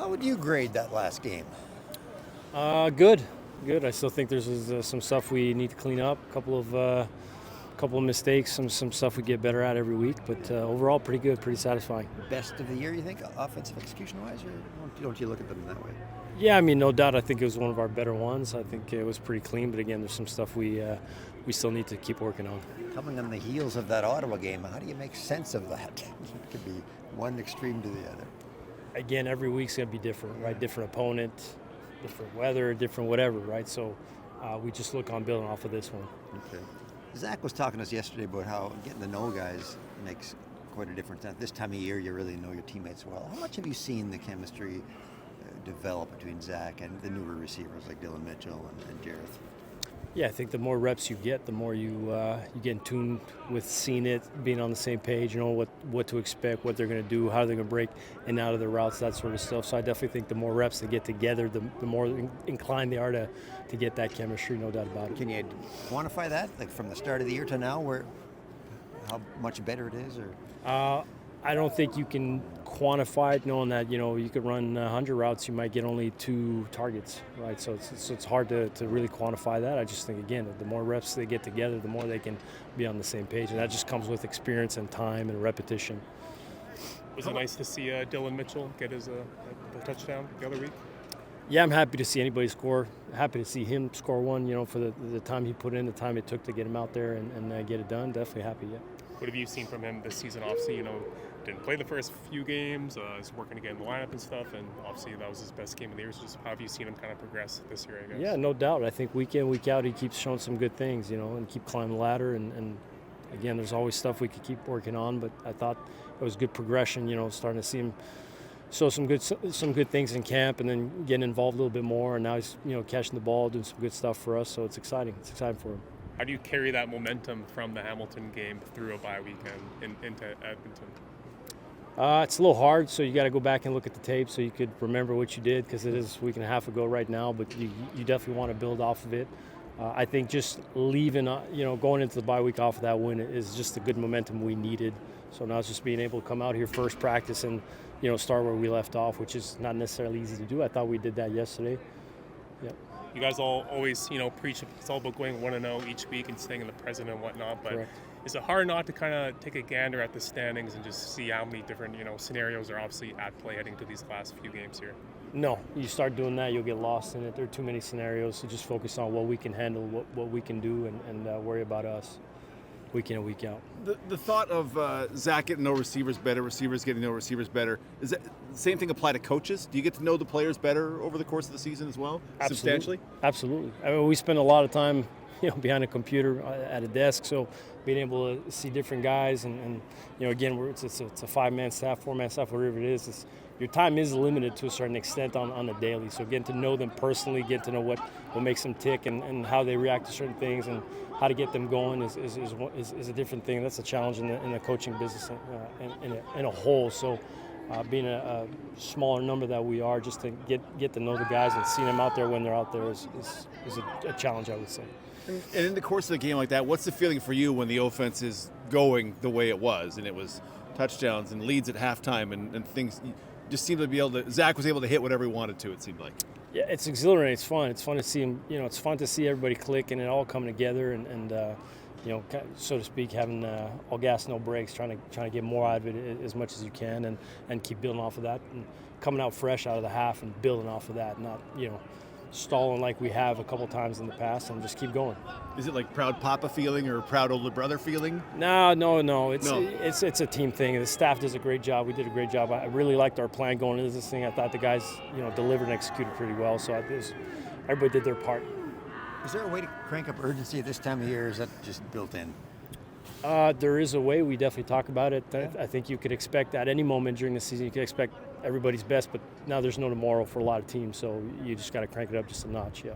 How would you grade that last game? Good, good. I still think there's some stuff we need to clean up. Couple of mistakes, some stuff we get better at every week. But overall, pretty good, pretty satisfying. Best of the year, you think, offensive execution-wise, or don't you look at them that way? Yeah, I mean, no doubt. I think it was one of our better ones. I think it was pretty clean. But again, there's some stuff we still need to keep working on. Coming on the heels of that Ottawa game, how do you make sense of that? It could be one extreme to the other. Again, every week's gonna be different, right? Different opponent, different weather, different whatever, right? So we just look on building off of this one. Okay. Zach was talking to us yesterday about how getting to know guys makes quite a difference. At this time of year, you really know your teammates well. How much have you seen the chemistry develop between Zach and the newer receivers like Dylan Mitchell and Jareth? Yeah, I think the more reps you get, the more you get in tune with seeing it, being on the same page, you know what to expect, what they're going to do, how they're going to break in and out of their routes, that sort of stuff. So I definitely think the more reps they get together, the more inclined they are to get that chemistry, no doubt about it. Can you quantify that, like from the start of the year to now, how much better it is? Or I don't think you can quantify it, knowing that you could run 100 routes, you might get only 2 targets, right? So it's hard to really quantify that. I just think, again, the more reps they get together, the more they can be on the same page, and that just comes with experience and time and repetition. Was it nice to see Dylan Mitchell get his the touchdown the other week? Yeah, I'm happy to see anybody score. Happy to see him score one, for the time he put in, the time it took to get him out there and get it done. Definitely happy, yeah. What have you seen from him this season? Obviously, didn't play the first few games. He's working to get in the lineup and stuff, and obviously that was his best game of the year. So just how have you seen him kind of progress this year, I guess? Yeah, no doubt. I think week in, week out, he keeps showing some good things, and keep climbing the ladder. And again, there's always stuff we could keep working on, but I thought it was good progression, starting to see him show some good things in camp and then getting involved a little bit more. And now he's, catching the ball, doing some good stuff for us. So it's exciting. It's exciting for him. How do you carry that momentum from the Hamilton game through a bye weekend into Edmonton? It's a little hard, so you got to go back and look at the tape so you could remember what you did, because it is a week and a half ago right now, but you definitely want to build off of it. I think just leaving, going into the bye week off of that win is just the good momentum we needed. So now it's just being able to come out here first practice and, start where we left off, which is not necessarily easy to do. I thought we did that yesterday. Yep. You guys all always, preach it's all about going 1-0 each week and staying in the present and whatnot, but Correct. Is it hard not to kind of take a gander at the standings and just see how many different, scenarios are obviously at play heading to these last few games here? No, you start doing that, you'll get lost in it. There are too many scenarios, so just focus on what we can handle, what we can do, and worry about us week in and week out. The thought of Zach getting no receivers better, receivers getting no receivers better, is that the same thing apply to coaches? Do you get to know the players better over the course of the season as well? Absolutely. Substantially? Absolutely. I mean, we spend a lot of time behind a computer at a desk, so being able to see different guys and again, it's a 5-man staff, 4-man staff, whatever it is, your time is limited to a certain extent on a daily. So getting to know them personally, get to know what makes them tick and how they react to certain things and how to get them going is a different thing. That's a challenge in the coaching business in a whole. So being a smaller number that we are, just to get to know the guys and seeing them out there when they're out there is a challenge, I would say. And in the course of the game like that, what's the feeling for you when the offense is going the way it was, and it was touchdowns and leads at halftime and things just seemed to be able to, Zach was able to hit whatever he wanted to, it seemed like? Yeah, it's exhilarating. It's fun. It's fun to see him, it's fun to see everybody click and it all coming together and so to speak, having all gas, no brakes, trying to get more out of it as much as you can and keep building off of that and coming out fresh out of the half and building off of that, not, stalling like we have a couple times in the past and just keep going. Is it like proud papa feeling or proud older brother feeling? No. It's a team thing. The staff does a great job. We did a great job. I really liked our plan going into this thing. I thought the guys, delivered and executed pretty well. So everybody did their part. Is there a way to crank up urgency at this time of year, or is that just built in? There is a way. We definitely talk about it. I think you could expect at any moment during the season, you could expect everybody's best, but now there's no tomorrow for a lot of teams, so you just got to crank it up just a notch, yeah.